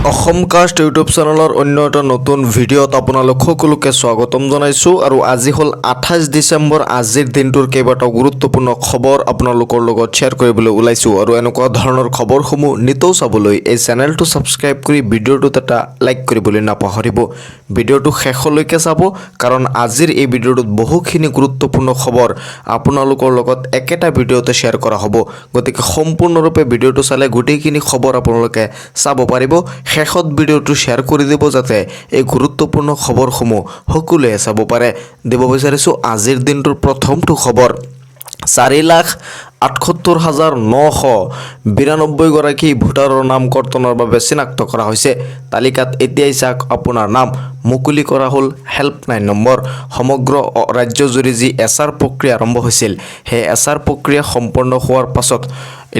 অসমকাষ্ট YouTube চেনেলৰ অন্য এটা নতুন ভিডিঅ'ত আপোনালোক সকলোকে স্বাগতম জনাইছোঁ আৰু আজি হ'ল 28 ডিচেম্বৰ। আজিৰ দিনটোৰ কেইবাটাও গুৰুত্বপূৰ্ণ খবৰ আপোনালোকৰ লগত শ্বেয়াৰ কৰিবলৈ ওলাইছোঁ আৰু এনেকুৱা ধৰণৰ খবৰসমূহ নিতৌ চাবলৈ এই চেনেলটো ছাবস্ক্ৰাইব কৰি ভিডিঅ'টোত এটা লাইক কৰিবলৈ নাপাহৰিব। ভিডিঅ'টো শেষলৈকে চাব কাৰণ আজিৰ এই ভিডিঅ'টোত বহুখিনি গুৰুত্বপূৰ্ণ খবৰ আপোনালোকৰ লগত একেটা ভিডিঅ'তে শ্বেয়াৰ কৰা হ'ব। গতিকে সম্পূৰ্ণৰূপে ভিডিঅ'টো চালে গোটেইখিনি খবৰ আপোনালোকে চাব পাৰিব। শেষত ভিডিঅ'টো শ্বেয়াৰ কৰি দিব যাতে এই গুৰুত্বপূৰ্ণ খবৰসমূহ সকলোৱে চাব পাৰে। দিব বিচাৰিছোঁ আজিৰ দিনটোৰ প্ৰথমটো খবৰ। 4,78,992 গৰাকী ভোটাৰৰ নাম কৰ্তনৰ বাবে চিনাক্ত কৰা হৈছে। তালিকাত এতিয়াই চাওক আপোনাৰ নাম মুকলি কৰা হ'ল হেল্পলাইন নম্বৰ। সমগ্ৰ ৰাজ্যজুৰি যি এছআৰ প্ৰক্ৰিয়া আৰম্ভ হৈছিল সেই এছআৰ প্ৰক্ৰিয়া সম্পন্ন হোৱাৰ পাছত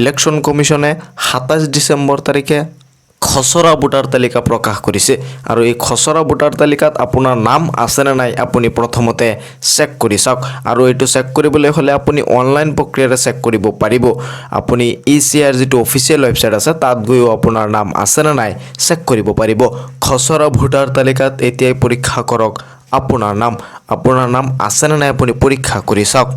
ইলেকশ্যন কমিশ্যনে 27 ডিচেম্বৰ তাৰিখে খচৰা ভোটাৰ তালিকা প্ৰকাশ কৰিছে আৰু এই খচৰা ভোটাৰ তালিকাত আপোনাৰ নাম আছেনে নাই আপুনি প্ৰথমতে চেক কৰি চাওক। আৰু এইটো চেক কৰিবলৈ হ'লে আপুনি অনলাইন প্ৰক্ৰিয়াৰে চেক কৰিব পাৰিব। আপুনি ECR যিটো অফিচিয়েল ৱেবছাইট আছে তাত গৈও আপোনাৰ নাম আছেনে নাই চেক কৰিব পাৰিব। খচৰা ভোটাৰ তালিকাত এতিয়াই পৰীক্ষা কৰক আপোনাৰ নাম আছেনে নাই আপুনি পৰীক্ষা কৰি চাওক।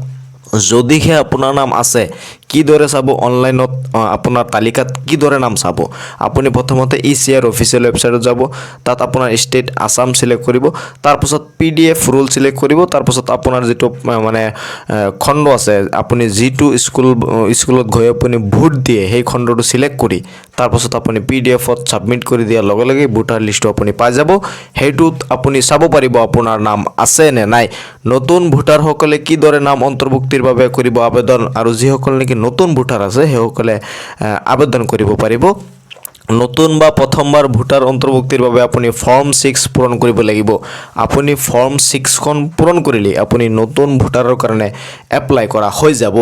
যদিহে আপোনাৰ নাম আছে কিদৰে চাব অনলাইনত আপোনাৰ তালিকাত কিদৰে নাম চাব। আপুনি প্ৰথমতে ECR অফিচিয়েল ৱেবছাইটত যাব, তাত আপোনাৰ ষ্টেট আসাম সিলেক্ট কৰিব, তাৰপাছত PDF ৰুল সিলেক্ট কৰিব, তাৰপাছত আপোনাৰ যিটো মানে খণ্ড আছে আপুনি যিটো স্কুলত গৈ আপুনি ভোট দিয়ে সেই খণ্ডটো সিলেক্ট কৰি তাৰপাছত আপুনি PDFত ছাবমিট কৰি দিয়াৰ লগে লগে ভোটাৰ লিষ্টটো আপুনি পাই যাব। সেইটোত আপুনি চাব পাৰিব আপোনাৰ নাম আছে নে নাই। নতুন ভোটাৰসকলে কিদৰে নাম অন্তৰ্ভুক্তিৰ বাবে কৰিব আবেদন আৰু যিসকল নেকি নতুন ভোটাৰ আছে সেইসকলে আবেদন কৰিব পাৰিব। নতুন বা প্ৰথমবাৰ ভোটাৰ অন্তৰ্ভুক্তিৰ বাবে আপুনি ফৰ্ম 6 পূৰণ কৰিব লাগিব। আপুনি ফৰ্ম 6খন পূৰণ কৰিলে আপুনি নতুন ভোটাৰৰ কাৰণে এপ্লাই কৰা হৈ যাব।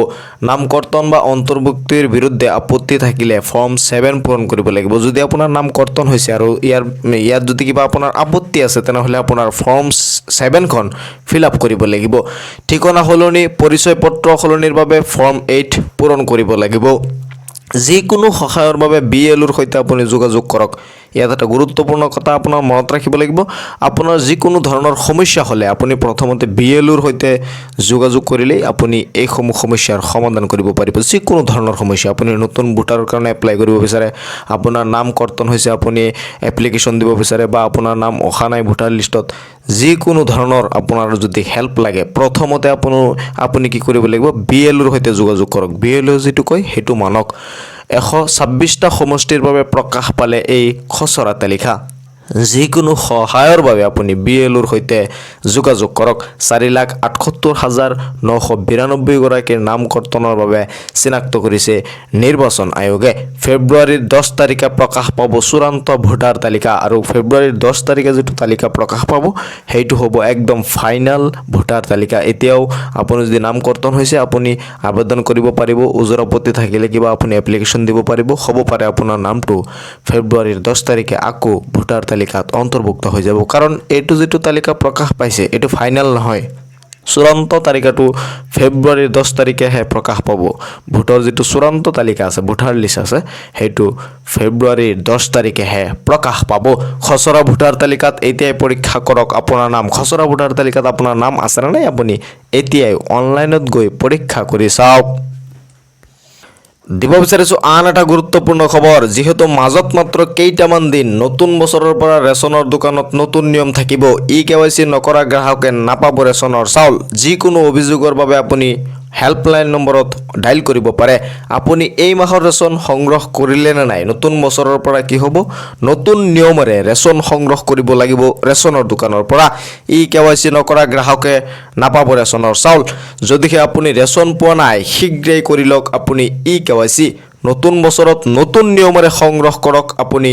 নামকৰ্তন বা অন্তৰ্ভুক্তিৰ বিৰুদ্ধে আপত্তি থাকিলে ফৰ্ম 7 পূৰণ কৰিব লাগিব। যদি আপোনাৰ নাম কৰ্তন হৈছে আৰু ইয়াত যদি কিবা আপোনাৰ আপত্তি আছে তেনেহ'লে আপোনাৰ ফৰ্ম 7খন ফিল আপ কৰিব লাগিব। ঠিকনা সলনি পৰিচয় পত্ৰ সলনিৰ বাবে ফৰ্ম 8 পূৰণ কৰিব লাগিব। যিকোনো সহায়ৰ বাবে BLOৰ সৈতে আপুনি যোগাযোগ কৰক। ইয়াত এটা গুৰুত্বপূৰ্ণ কথা আপোনাৰ মনত ৰাখিব লাগিব। আপোনাৰ যিকোনো ধৰণৰ সমস্যা হ'লে আপুনি প্ৰথমতে BLOৰ সৈতে যোগাযোগ কৰিলেই আপুনি এইসমূহ সমস্যাৰ সমাধান কৰিব পাৰিব। যিকোনো ধৰণৰ সমস্যা আপুনি নতুন ভোটাৰৰ কাৰণে এপ্লাই কৰিব বিচাৰে, আপোনাৰ নাম কৰ্তন হৈছে আপুনি এপ্লিকেশ্যন দিব বিচাৰে বা আপোনাৰ নাম অহা নাই ভোটাৰ লিষ্টত, যিকোনো ধৰণৰ আপোনাৰ যদি হেল্প লাগে প্ৰথমতে আপুনি কি কৰিব লাগিব BLOৰ সৈতে যোগাযোগ কৰক। BLO যিটো কয় সেইটো মানক। 126টা সমষ্টিৰ বাবে প্ৰকাশ পালে এই খচৰা তালিকা। যিকোনো সহায়ৰ বাবে আপুনি BLOৰ সৈতে যোগাযোগ কৰক। 4,78,992 গৰাকীৰ নাম কৰ্তনৰ বাবে চিনাক্ত কৰিছে নিৰ্বাচন আয়োগে। ফেব্ৰুৱাৰীৰ 10 তাৰিখে প্ৰকাশ পাব চূড়ান্ত ভোটাৰ তালিকা আৰু ফেব্ৰুৱাৰীৰ 10 তাৰিখে যিটো তালিকা প্ৰকাশ পাব সেইটো হ'ব একদম ফাইনেল ভোটাৰ তালিকা। এতিয়াও আপুনি যদি নাম কৰ্তন হৈছে আপুনি আবেদন কৰিব পাৰিব। ওজৰ আপত্তি থাকিলে কিবা আপুনি এপ্লিকেশ্যন দিব পাৰিব। হ'ব পাৰে আপোনাৰ নামটো ফেব্ৰুৱাৰীৰ 10 তাৰিখে আকৌ ভোটাৰ তালিকাত অন্তৰ্ভুক্ত হৈ যাব। কাৰণ এইটো যিটো তালিকা প্ৰকাশ পাইছে এইটো ফাইনেল নহয়। চূড়ান্ত তালিকাটো ফেব্ৰুৱাৰীৰ 10 তাৰিখেহে প্ৰকাশ পাব। ভোটৰ যিটো চূড়ান্ত তালিকা আছে ভোটাৰ লিষ্ট আছে সেইটো ফেব্ৰুৱাৰীৰ 10 তাৰিখেহে প্ৰকাশ পাব। খচৰা ভোটাৰ তালিকাত এতিয়াই পৰীক্ষা কৰক আপোনাৰ নাম। খচৰা ভোটাৰ তালিকাত আপোনাৰ নাম আছেনে নাই আপুনি এতিয়াই অনলাইনত গৈ পৰীক্ষা কৰি চাওক। দিব বিচাৰিছোঁ আন এটা গুৰুত্বপূৰ্ণ খবৰ। যিহেতু মাজত মাত্ৰ কেইটামান দিন নতুন বছৰৰ পৰা ৰেচনৰ দোকানত নতুন নিয়ম থাকিব। EKYC নকৰা গ্ৰাহকে নাপাব ৰেচনৰ চাউল। যিকোনো অভিযোগৰ বাবে আপুনি হেল্পলাইন নম্বৰত ডাইল কৰিব পাৰে। আপুনি এই মাহৰ ৰেচন সংগ্ৰহ কৰিলে নে নাই। নতুন বছৰৰ পৰা কি হ'ব নতুন নিয়মেৰে ৰেচন সংগ্ৰহ কৰিব লাগিব ৰেচনৰ দোকানৰ পৰা। EKYC নকৰা গ্ৰাহকে নাপাব ৰেচনৰ চাউল। যদিহে আপুনি ৰেচন পোৱা নাই শীঘ্ৰেই কৰি লওক আপুনি EKYC। নতুন বছৰত নতুন নিয়মেৰে সংগ্ৰহ কৰক আপুনি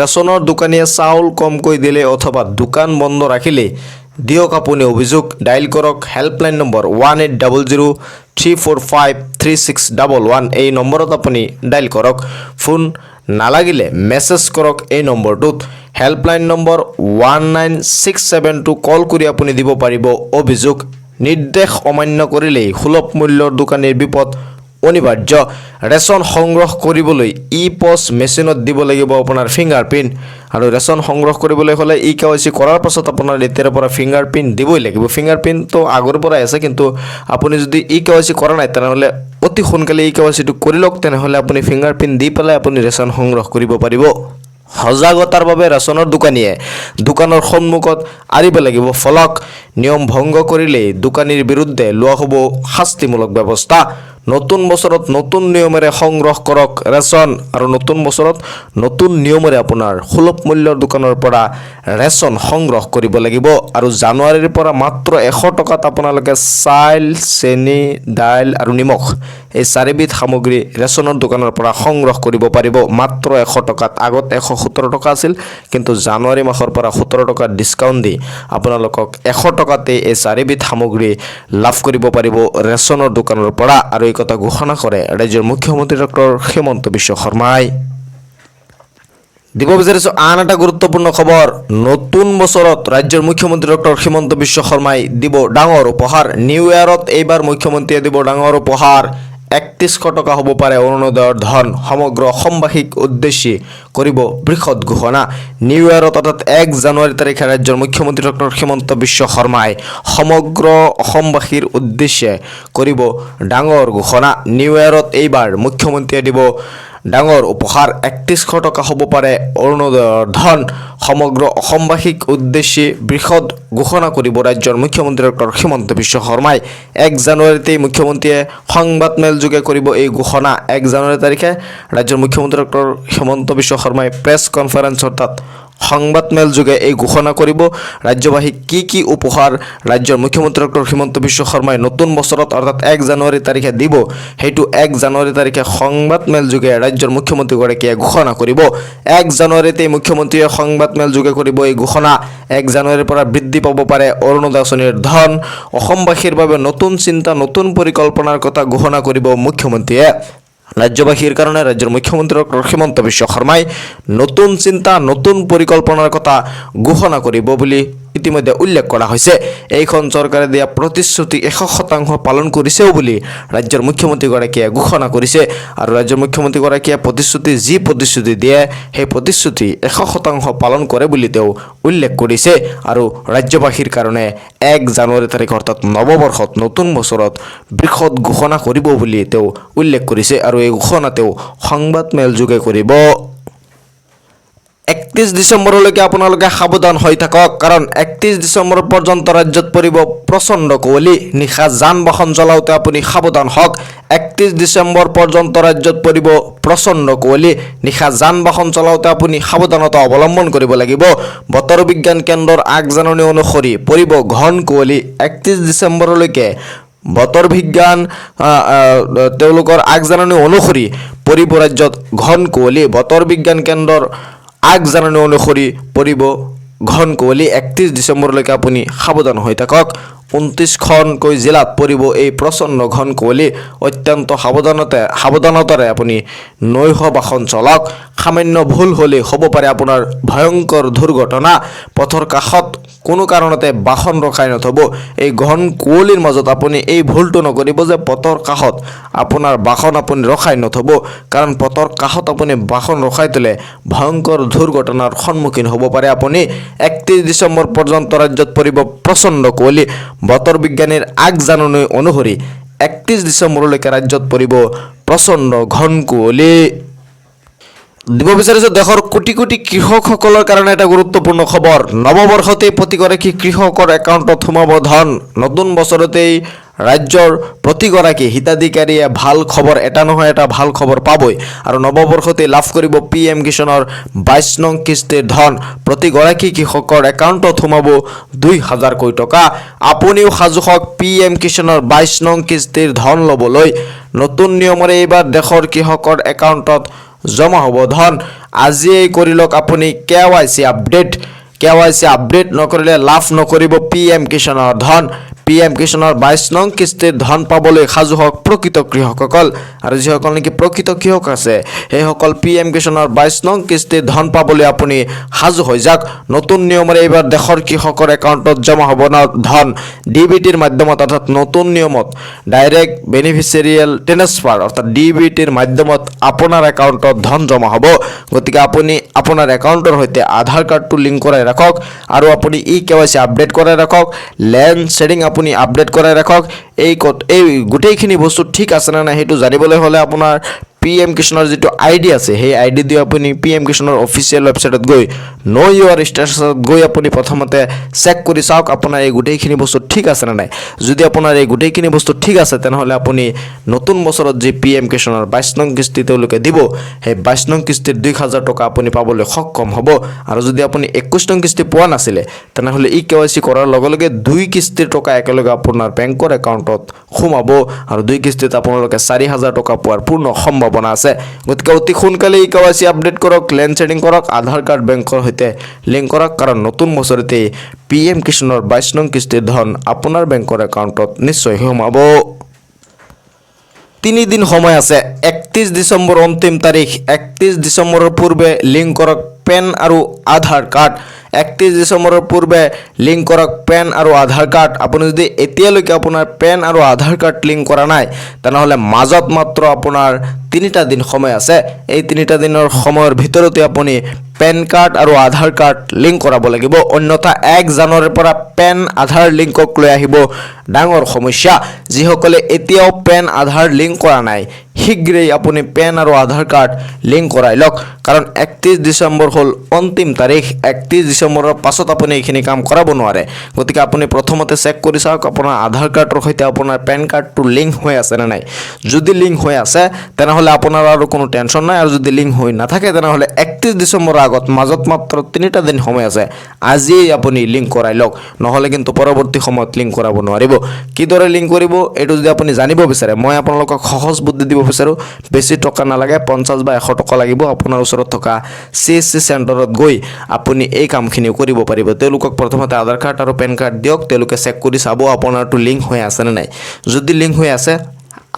ৰেচনৰ দোকানীয়ে চাউল কমকৈ দিলে অথবা দোকান বন্ধ ৰাখিলে দিয়ক আপুনি অভিযোগ। ডাইল কৰক হেল্পলাইন নম্বৰ 180034536111। এই নম্বৰত আপুনি ডাইল কৰক। ফোন নালাগিলে মেছেজ কৰক এই নম্বৰটোত। হেল্পলাইন নম্বৰ 19672 কল কৰি আপুনি দিব পাৰিব অভিযোগ। নিৰ্দেশ অমান্য কৰিলেই সুলভ মূল্যৰ দোকানীৰ বিপদ অনিবাৰ্য ৰেচন সংগ্ৰহ কৰিবলৈ ই পছ মেচিনত দিব লাগিব আপোনাৰ ফিংগাৰপ্ৰিণ্ট আৰু ৰেচন সংগ্ৰহ কৰিবলৈ হ'লে ই KYC কৰাৰ পাছত আপোনাৰ এতিয়াৰ পৰা ফিংগাৰপ্ৰিণ্ট দিবই লাগিব ফিংগাৰপ্ৰিণ্টটো আগৰ পৰাই আছে কিন্তু আপুনি যদি ই KYC কৰা নাই তেনেহ'লে অতি সোনকালে ই KYCটো কৰি লওক তেনেহ'লে আপুনি ফিংগাৰপ্ৰিণ্ট দি পেলাই আপুনি ৰেচন সংগ্ৰহ কৰিব পাৰিব সজাগতাৰ বাবে ৰেচনৰ দোকানীয়ে দোকানৰ সন্মুখত আঁৰিব লাগিব ফলক নিয়ম ভংগ কৰিলে দোকানীৰ বিৰুদ্ধে লোৱা হ'ব শাস্তিমূলক ব্যৱস্থা নতুন বছৰত নতুন নিয়মেৰে সংগ্ৰহ কৰক ৰেচন আৰু নতুন বছৰত নতুন নিয়মেৰে আপোনাৰ সুলভ মূল্যৰ দোকানৰ পৰা ৰেচন সংগ্ৰহ কৰিব লাগিব আৰু জানুৱাৰীৰ পৰা মাত্ৰ 100 টকাত আপোনালোকে চাউল চেনি দাইল আৰু নিমখ এই চাৰিবিধ সামগ্ৰী ৰেচনৰ দোকানৰ পৰা সংগ্ৰহ কৰিব পাৰিব মাত্ৰ 100 টকাত আগত 117 টকা আছিল কিন্তু জানুৱাৰী মাহৰ পৰা 17 টকা ডিসকাউন্ট দি আপোনালোকক 100 টকাতে এই চাৰিবিধ সামগ্ৰী লাভ কৰিব পাৰিব ৰেচনৰ দোকানৰ পৰা আৰু এই কথা ঘোষণা কৰে ৰাজ্যৰ মুখ্যমন্ত্ৰী ডক্টৰ হিমন্ত বিশ্ব শৰ্মাই দিব বিচাৰিছো আন এটা গুৰুত্বপূৰ্ণ খবৰ নতুন বছৰত ৰাজ্যৰ মুখ্যমন্ত্ৰী ডক্টৰ হিমন্ত বিশ্ব শৰ্মাই দিব ডাঙৰ উপহাৰ নিউ ইয়াৰত এইবাৰ মুখ্যমন্ত্ৰীয়ে দিব ডাঙৰ উপহাৰ 3100 টকা হ'ব পাৰে অৰুণোদয়ৰ ধন সমগ্ৰ অসমবাসীক উদ্দেশ্যি কৰিব বৃহৎ ঘোষণা নিউ ইয়াৰত অৰ্থাৎ 1 জানুৱাৰী তাৰিখে ৰাজ্যৰ মুখ্যমন্ত্ৰী ডক্টৰ হিমন্ত বিশ্ব শৰ্মাই সমগ্ৰ অসমবাসীৰ উদ্দেশ্যে কৰিব ডাঙৰ ঘোষণা নিউ ইয়াৰত এইবাৰ মুখ্যমন্ত্ৰীয়ে দিব ডাঙৰ উপহাৰ 3100 টকা হ'ব পাৰে অৰুণোদয়ৰ ধন সমগ্ৰ অসমবাসীক উদ্দেশ্যি বৃহৎ ঘোষণা কৰিব ৰাজ্যৰ মুখ্যমন্ত্ৰী ডক্টৰ হিমন্ত বিশ্ব শৰ্মাই 1 জানুৱাৰীতে মুখ্যমন্ত্ৰীয়ে সংবাদ মেল যোগে কৰিব এই ঘোষণা 1 জানুৱাৰী তাৰিখে ৰাজ্যৰ মুখ্যমন্ত্ৰী ডক্টৰ হিমন্ত বিশ্ব শৰ্মাই প্ৰেছ কনফাৰেন্স অৰ্থাৎ সংবাদ মেল যোগে এই ঘোষণা কৰিব ৰাজ্যবাসীক কি উপহাৰ ৰাজ্যৰ মুখ্যমন্ত্ৰী ডক্টৰ হিমন্ত বিশ্ব শৰ্মাই নতুন বছৰত অৰ্থাৎ 1 জানুৱাৰী তাৰিখে দিব হেতু 1 জানুৱাৰী তাৰিখে সংবাদ মেল যোগে ৰাজ্যৰ মুখ্যমন্ত্ৰী গৰাকীয়ে ঘোষণা কৰিব 1 জানুৱাৰীতে মুখ্যমন্ত্ৰীয়ে সংবাদ মেল যোগে কৰিব এই ঘোষণা 1 জানুৱাৰীৰ পৰা বৃদ্ধি পাব পাৰে অৰুণোদয় আঁচনিৰ ধন অসমবাসীৰ বাবে নতুন চিন্তা নতুন পৰিকল্পনাৰ কথা ঘোষণা কৰিব মুখ্যমন্ত্ৰীয়ে ৰাজ্যবাসীৰ কাৰণে ৰাজ্যৰ মুখ্যমন্ত্ৰী ডক্টৰ হিমন্ত বিশ্ব শৰ্মাই নতুন চিন্তা নতুন পৰিকল্পনাৰ কথা ঘোষণা কৰিব বুলি ইতিমধ্যে উল্লেখ কৰা হৈছে এইখন চৰকাৰে দিয়া প্ৰতিশ্ৰুতি 100% পালন কৰিছেও বুলি ৰাজ্যৰ মুখ্যমন্ত্ৰী গৰাকীয়ে ঘোষণা কৰিছে আৰু ৰাজ্যৰ মুখ্যমন্ত্ৰী গৰাকীয়ে প্ৰতিশ্ৰুতি দিয়ে সেই প্ৰতিশ্ৰুতি 100% পালন কৰে বুলি তেওঁ উল্লেখ কৰিছে আৰু ৰাজ্যবাসীৰ কাৰণে 1 জানুৱাৰী তাৰিখ অৰ্থাৎ নৱবৰ্ষত নতুন বছৰত বৃহৎ ঘোষণা কৰিব বুলি তেওঁ উল্লেখ কৰিছে আৰু এই ঘোষণা তেওঁ সংবাদ মেল যোগে কৰিব 31 ডিসেম্বৰলৈকে আপোনালোকে সাৱধান হৈ থাকক কাৰণ 31 ডিসেম্বৰ পৰ্যন্ত ৰাজ্যত পৰিব প্ৰচণ্ড কুঁৱলী নিশা যান বাহন চলাওঁতে আপুনি সাৱধান হওক 31 ডিসেম্বৰ পৰ্যন্ত ৰাজ্যত পৰিব প্ৰচণ্ড কুঁৱলী নিশা যান বাহন চলাওঁতে আপুনি সাৱধানতা অৱলম্বন কৰিব লাগিব বতৰ বিজ্ঞান কেন্দ্ৰৰ আগজাননী অনুসৰি পৰিব ঘন কুঁৱলী 31 ডিসেম্বৰলৈকে বতৰ বিজ্ঞান তেওঁলোকৰ আগজাননী অনুসৰি পৰিব ৰাজ্যত ঘন কুঁৱলী বতৰ বিজ্ঞান কেন্দ্ৰৰ আগজাননী অনুসৰি পৰিব ঘন কুঁৱলী 31 ডিসেম্বৰলৈকে আপুনি সাৱধান হৈ থাকক 29খনকৈ জিলাত পৰিব এই প্ৰচণ্ড ঘন কুঁৱলী অত্যন্ত সাৱধানতাৰে আপুনি নৈশ বাহন চলাওক সামান্য ভুল হ'লে হ'ব পাৰে আপোনাৰ ভয়ংকৰ দুৰ্ঘটনা পথৰ কাষত কোনো কাৰণতে বাহন ৰখাই নথব এই ঘন কুঁৱলীৰ মাজত আপুনি এই ভুলটো নকৰিব যে পথৰ কাষত আপোনাৰ বাহন আপুনি ৰখাই নথব কাৰণ পথৰ কাষত আপুনি বাহন ৰখাই থলে ভয়ংকৰ দুৰ্ঘটনাৰ সন্মুখীন হ'ব পাৰে আপুনি 31 ডিসেম্বৰ পৰ্যন্ত ৰাজ্যত পৰিব প্ৰচণ্ড কুঁৱলী বতৰ বিজ্ঞানীৰ আগজাননী অনুসৰি 31 ডিসেম্বৰলৈকে ৰাজ্যত পৰিব প্ৰচণ্ড ঘন কুঁৱলী দিব বিচাৰিছো দেশৰ কোটি কোটি কৃষকসকলৰ কাৰণে এটা গুৰুত্বপূৰ্ণ খবৰ নৱবৰ্ষতে প্ৰতিগৰাকী কৃষকৰ একাউণ্টত সোমাব ধন নতুন বছৰতেই ৰাজ্যৰ প্ৰতিগৰাকী হিতাধিকাৰীয়ে ভাল খবৰ এটা নহয় এটা ভাল খবৰ পাবই আৰু নৱবৰ্ষতে লাভ কৰিব PM কিষাণৰ 22 নং কিস্তিৰ ধন প্ৰতিগৰাকী কৃষকৰ একাউণ্টত সোমাব 2000 কোটি টকা আপুনিও সাজু হওক PM কিষাণৰ 22 নং কিস্তিৰ ধন ল'বলৈ নতুন নিয়মৰে এইবাৰ দেশৰ কৃষকৰ একাউণ্টত জমা হ'ব ধন আজিয়েই কৰি লওক আপুনি KYC আপডেট নকৰিলে লাভ নকৰিব PM কিষাণৰ ধন PM কিষাণৰ 22 নং কিস্তিৰ ধন পাবলৈ সাজু হওক প্ৰকৃত কৃষকসকল আৰু যিসকল নেকি প্ৰকৃত কৃষক আছে সেইসকল PM কিষাণৰ 22 নং কিস্তিৰ ধন পাবলৈ আপুনি সাজু হৈ যাওক নতুন নিয়মৰে এইবাৰ দেশৰ কৃষকৰ একাউণ্টত জমা হ'ব না ধন DBTৰ মাধ্যমত অৰ্থাৎ নতুন নিয়মত ডাইৰেক্ট বেনিফিচিয়াৰিয়েল ট্ৰান্সফাৰ অৰ্থাৎ DBTৰ মাধ্যমত আপোনাৰ একাউণ্টত ধন জমা হ'ব গতিকে আপুনি আপোনাৰ একাউণ্টৰ সৈতে আধাৰ কাৰ্ডটো লিংক কৰাই ৰাখক আৰু আপুনি KYC আপডেট কৰাই ৰাখক লেণ্ড শেডিং আপুনি আপডেট কৰাই ৰাখক এই গোটেইখিনি বস্তু ঠিক আছে নে নাই সেইটো জানিবলৈ হ'লে আপোনাৰ PM কিষাণৰ যিটো ID আছে সেই ID দিয়ে আপুনি PM কিষাণৰ অফিচিয়েল ৱেবছাইটত গৈ নো ইউৰ ষ্টেটাছত গৈ আপুনি প্ৰথমতে চেক কৰি চাওক আপোনাৰ এই গোটেইখিনি বস্তু ঠিক আছে নে নাই যদি আপোনাৰ এই গোটেইখিনি বস্তু ঠিক আছে তেনেহ'লে আপুনি নতুন বছৰত যে PM কিষাণৰ 22 নং কিস্তি তেওঁলোকে দিব সেই 22 নং কিস্তিৰ 2000 টকা আপুনি পাবলৈ সক্ষম হ'ব আৰু যদি আপুনি 21 নং কিস্তি পোৱা নাছিলে তেনেহ'লে KYC কৰাৰ লগে লগে 2 কিস্তিৰ টকা একেলগে আপোনাৰ বেংকৰ একাউণ্টত সোমাব আৰু 2 কিস্তিত আপোনালোকে 4000 টকা পোৱাৰ পূৰ্ণ সম্ভাৱনা আছে গতিকে অতি সোনকালে KYC আপডেট কৰক লেণ্ড শেডিং কৰক আধাৰ কাৰ্ড বেংকৰ সৈতে লিংক কৰক কাৰণ নতুন বছৰতে PM কিষাণৰ 22 নং কিস্তিৰ ধন আপোনাৰ বেংকৰ একাউণ্টত নিশ্চয় সোমাব 3 দিন সময় আছে 31 ডিসেম্বৰ অন্তিম তাৰিখ 31 ডিসেম্বৰৰ পূৰ্বে লিংক কৰক পেন আৰু আধাৰ কাৰ্ড 31 ডিসেম্বৰৰ পূৰ্বে লিংক কৰক পেন আৰু আধাৰ কাৰ্ড আপুনি যদি এতিয়ালৈকে আপোনাৰ পেন আৰু আধাৰ কাৰ্ড লিংক কৰা নাই তেনেহ'লে মাজত মাত্ৰ আপোনাৰ 3টা দিন সময় আছে এই 3টা দিনৰ সময়ৰ ভিতৰতে আপুনি পেন কাৰ্ড আৰু আধাৰ কাৰ্ড লিংক কৰাব লাগিব অন্যথা 1 জানুৱাৰীৰ পৰা পেন আধাৰ লিংকক লৈ আহিব ডাঙৰ সমস্যা যিসকলে এতিয়াও পেন আধাৰ লিংক কৰা নাই শীঘ্ৰেই আপুনি পেন আৰু আধাৰ কাৰ্ড লিংক কৰাই লওক কাৰণ 31 ডিসেম্বৰ হ'ল অন্তিম তাৰিখ 31 ডিসেম্বৰৰ পাছত আপুনি এইখিনি কাম কৰাব নোৱাৰে গতিকে আপুনি প্ৰথমতে চেক কৰি চাওক আপোনাৰ আধাৰ কাৰ্ডৰ সৈতে আপোনাৰ পেন কাৰ্ডটো লিংক হৈ আছে নে নাই যদি লিংক হৈ আছে তেনেহ'লে আপোনাৰ আৰু কোনো টেনচন নাই আৰু যদি লিংক হৈ নাথাকে তেনেহ'লে 31 ডিসেম্বৰৰ আগত মাজত মাত্ৰ 3টা দিন সময় আছে আজিয়েই আপুনি লিংক কৰাই লওক নহ'লে কিন্তু পৰৱৰ্তী সময়ত লিংক কৰাব নোৱাৰিব কিদৰে লিংক কৰিব এইটো যদি আপুনি জানিব বিচাৰে মই আপোনালোকক সহজ বুদ্ধি দিব বিচাৰো বেছি টকা নালাগে 50 বা 100 টকা লাগিব আপোনাৰ ওচৰত থকা CSC চেণ্টাৰত গৈ আপুনি এই কামখিনি কৰিব পাৰিব তেওঁলোকক প্ৰথমতে আধাৰ কাৰ্ড আৰু পেন কাৰ্ড দিয়ক তেওঁলোকে চেক কৰি চাব আপোনাৰটো লিংক হৈ আছে নে নাই যদি লিংক হৈ আছে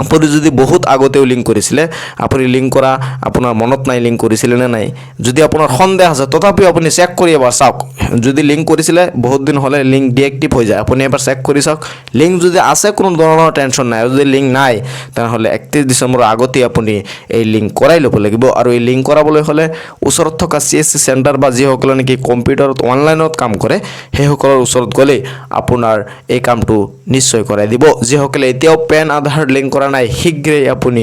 আপুনি যদি বহুত আগতেও লিংক কৰিছিলে আপুনি লিংক কৰা আপোনাৰ মনত নাই লিংক কৰিছিলে নে নাই যদি আপোনাৰ সন্দেহ আছে তথাপিও আপুনি চেক কৰি এবাৰ চাওক যদি লিংক কৰিছিলে বহুত দিন হ'লে লিংক ডিএক্টিভ হৈ যায় আপুনি এবাৰ চেক কৰি চাওক লিংক যদি আছে কোনো ধৰণৰ টেনচন নাই যদি লিংক নাই তেনেহ'লে 31 ডিসেম্বৰৰ আগতে আপুনি এই লিংক কৰাই ল'ব লাগিব আৰু এই লিংক কৰাবলৈ হ'লে ওচৰত থকা CSC চেণ্টাৰ বা যিসকলে নেকি কম্পিউটাৰত অনলাইনত কাম কৰে সেইসকলৰ ওচৰত গ'লে আপোনাৰ এই কামটো নিশ্চয় কৰাই দিব যিসকলে এতিয়াও পেন আধাৰ লিংক কৰা নাই শীঘ্ৰেই আপুনি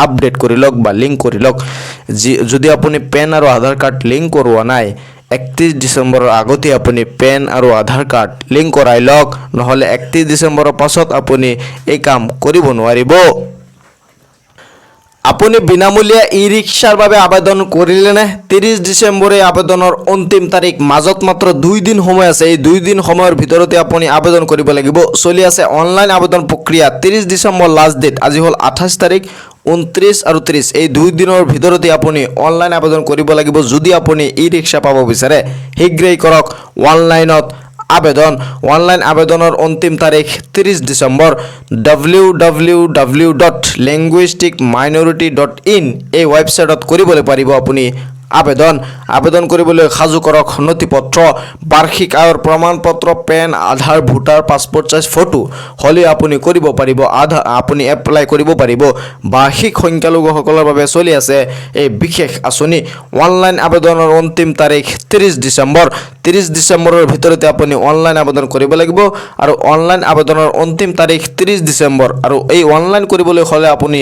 আপডেট কৰি লওক বা লিংক কৰি লওক যদি আপুনি পেন আৰু আধাৰ কাৰ্ড লিংক কৰোৱা নাই 31 ডিসেম্বৰৰ আগতে আপুনি পেন আৰু আধাৰ কাৰ্ড লিংক কৰাই লওক নহ'লে 31 ডিসেম্বৰৰ পাছত আপুনি এই কাম কৰিব নোৱাৰিব আপুনি বিনামূলীয়া ই-ৰিক্সাৰ বাবে আবেদন কৰিলে নে 30 ডিসেম্বৰে আবেদনৰ অন্তিম তাৰিখ মাজত মাত্ৰ 2 দিন সময় আছে এই 2 দিন সময়ৰ ভিতৰতে আপুনি আবেদন কৰিব লাগিব চলি আছে অনলাইন আবেদন প্ৰক্ৰিয়া 30 ডিসেম্বৰ লাষ্ট ডেট আজি হ'ল 28 তাৰিখ 29 আৰু 30 এই 2 দিনৰ ভিতৰতে আপুনি অনলাইন আবেদন কৰিব লাগিব যদি আপুনি ই-ৰিক্সা পাব বিচাৰে শীঘ্ৰেই কৰক অনলাইনত আবেদন অনলাইন আবেদনৰ অন্তিম তাৰিখ 30 ডিসেম্বৰ www.linguisticminority.in এই ৱেবছাইটত কৰিবলৈ পাৰিব আপুনি আবেদন কৰিবলৈ সাজু কৰক নথিপত্ৰ বাৰ্ষিক আয়ৰ প্ৰমাণপত্ৰ পেন আধাৰ ভোটাৰ পাছপোৰ্ট সাইজ ফটো হলে আপুনি কৰিব পাৰিব আপুনি এপ্লাই কৰিব পাৰিব বাৰ্ষিক সংখ্যালঘুসকলৰ বাবে চলি আছে এই বিশেষ আঁচনি অনলাইন আবেদনৰ অন্তিম তাৰিখ 30 ডিসেম্বৰৰ ভিতৰতে আপুনি অনলাইন আবেদন কৰিব লাগিব আৰু অনলাইন আবেদনৰ অন্তিম তাৰিখ 30 ডিসেম্বৰ আৰু এই অনলাইন কৰিবলৈ হলে আপুনি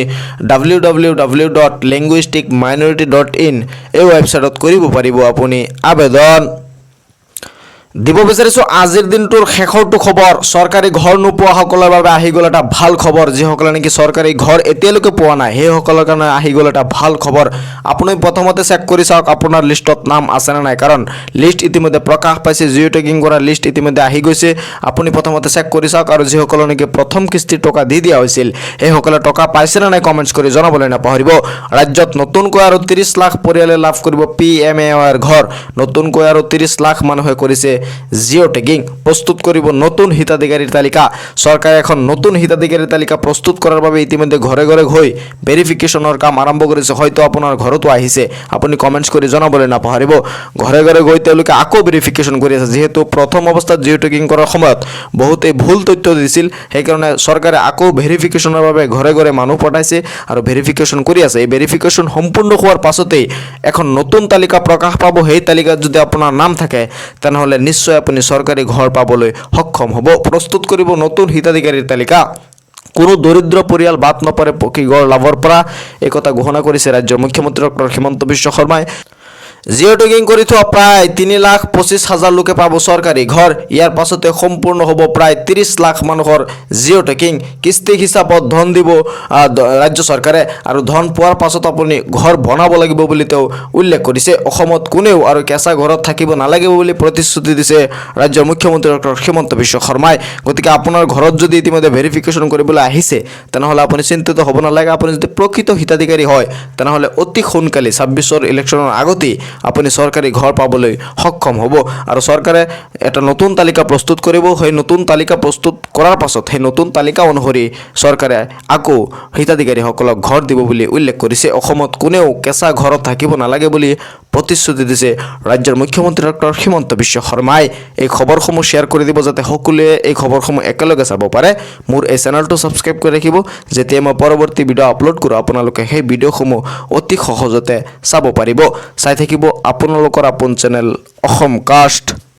www.linguisticminority.in এই ৱেবছাইটত কৰিব পাৰিব আপুনি আবেদন দিব বিচাৰিছো আজিৰ দিনটোৰ শেষৰটো খবৰ সৰকাৰি ঘৰ নোপোৱা সকলৰ বাবে আহি গল এটা ভাল খবৰ যিসকলে নেকি সৰকাৰি ঘৰ এতিয়ালৈকে পোৱা নাই সেই সকলৰ কাৰণে আহি গল এটা ভাল খবৰ আপুনি প্ৰথমতে চেক কৰি চাওক আপোনাৰ লিষ্টত নাম আছে না নাই কাৰণ লিষ্ট ইতিমধ্যে প্ৰকাশ পাইছে জিও টেগিং কৰা লিষ্ট ইতিমধ্যে আহি গৈছে আপুনি প্ৰথমতে চেক কৰি চাওক আৰু যিসকল নেকি প্ৰথম কিস্তি টকা দি দিয়া হৈছিল এই সকলে টকা পাইছে না নাই কমেন্টছ কৰি জনাবলৈ নাপাহৰিব ৰাজ্যত নতুনকৈ আৰু 30 লাখ পৰিয়ালে লাভ কৰিব PMAY ঘৰ নতুনকৈ আৰু 30 লাখ মানুহে কৰিছে জিঅ' টেগিং প্ৰস্তুত কৰিব নতুন হিতাধিকাৰীৰ তালিকা চৰকাৰে এখন নতুন হিতাধিকাৰীৰ তালিকা প্ৰস্তুত কৰাৰ বাবে ইতিমধ্যে ঘৰে ঘৰে গৈ ভেৰিফিকেশ্যনৰ কাম আৰম্ভ কৰিছে হয়তো আপোনাৰ ঘৰতো আহিছে আপুনি কমেণ্টছ কৰি জনাবলৈ নাপাহৰিব ঘৰে ঘৰে গৈ তেওঁলোকে আকৌ ভেৰিফিকেশ্যন কৰি আছে যিহেতু প্ৰথম অৱস্থাত জিঅ' টেগিং কৰাৰ সময়ত বহুতে ভুল তথ্য দিছিল সেইকাৰণে চৰকাৰে আকৌ ভেৰিফিকেশ্যনৰ বাবে ঘৰে ঘৰে মানুহ পঠাইছে আৰু ভেৰিফিকেশ্যন কৰি আছে এই ভেৰিফিকেশ্যন সম্পূৰ্ণ হোৱাৰ পাছতেই এখন নতুন তালিকা প্ৰকাশ পাব সেই তালিকাত যদি আপোনাৰ নাম থাকে তেনেহ'লে নিশ্চয় আপুনি চৰকাৰী ঘৰ পাবলৈ সক্ষম হ'ব প্ৰস্তুত কৰিব নতুন হিতাধিকাৰীৰ তালিকা কোনো দৰিদ্ৰ পৰিয়াল বাদ নপৰে পকী ঘৰ লাভৰ পৰা এই কথা ঘোষণা কৰিছে ৰাজ্যৰ মুখ্যমন্ত্ৰী ডক্টৰ হিমন্ত বিশ্ব শৰ্মাই জিঅ' টেগিং কৰি থোৱা প্ৰায় 3,25,000 লোকে পাব চৰকাৰী ঘৰ ইয়াৰ পাছতে সম্পূৰ্ণ হ'ব প্ৰায় 30 লাখ মানুহৰ জিঅ' টেগিং কিস্তি হিচাপত ধন দিব ৰাজ্য চৰকাৰে আৰু ধন পোৱাৰ পাছত আপুনি ঘৰ বনাব লাগিব বুলি তেওঁ উল্লেখ কৰিছে অসমত কোনেও আৰু কেঁচা ঘৰত থাকিব নালাগিব বুলি প্ৰতিশ্ৰুতি দিছে ৰাজ্যৰ মুখ্যমন্ত্ৰী ডক্টৰ হিমন্ত বিশ্ব শৰ্মাই গতিকে আপোনাৰ ঘৰত যদি ইতিমধ্যে ভেৰিফিকেশ্যন কৰিবলৈ আহিছে তেনেহ'লে আপুনি চিন্তিত হ'ব নালাগে আপুনি যদি প্ৰকৃত হিতাধিকাৰী হয় তেনেহ'লে অতি সোনকালে 26ৰ ইলেকশ্যনৰ আগতেই আপুনি চৰকাৰী ঘৰ পাবলৈ সক্ষম হ'ব আৰু চৰকাৰে এটা নতুন তালিকা প্ৰস্তুত কৰিব সেই নতুন তালিকা প্ৰস্তুত কৰাৰ পাছত সেই নতুন তালিকা অনুসৰি চৰকাৰে আকৌ হিতাধিকাৰীসকলক ঘৰ দিব বুলি উল্লেখ কৰিছে অসমত কোনেও কেঁচা ঘৰত থাকিব নালাগে বুলি প্ৰতিশ্ৰুতি দিছে ৰাজ্যৰ মুখ্যমন্ত্ৰী ডক্টৰ হিমন্ত বিশ্ব শৰ্মাই এই খবৰসমূহ শ্বেয়াৰ কৰি দিব যাতে সকলোৱে এই খবৰসমূহ একেলগে চাব পাৰে মোৰ এই চেনেলটো ছাবস্ক্ৰাইব কৰি ৰাখিব যেতিয়া মই পৰৱৰ্তী ভিডিঅ' আপলোড কৰোঁ আপোনালোকে সেই ভিডিঅ'সমূহ অতি সহজতে চাব পাৰিব চাই থাকিব আপোনালোকৰ আপোন চেনেল অসম কাষ্ট